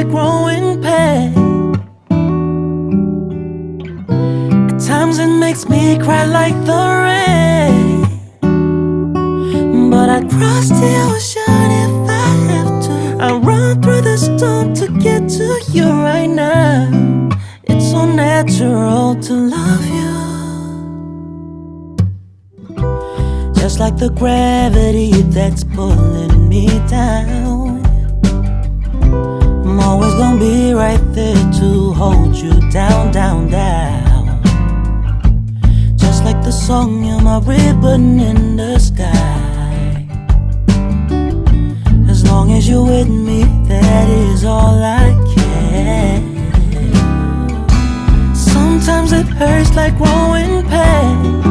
like growing pain. At times it makes me cry like the rain, but I'd cross the ocean if I have to. I run through the storm to get to you right now. It's so natural to love you, just like the gravity that's pulling me down. I'm always gonna be right there to hold you down, down, down. Just like the song, you're my ribbon in the sky. As long as you're with me, that is all I care. Sometimes it hurts like growing pain.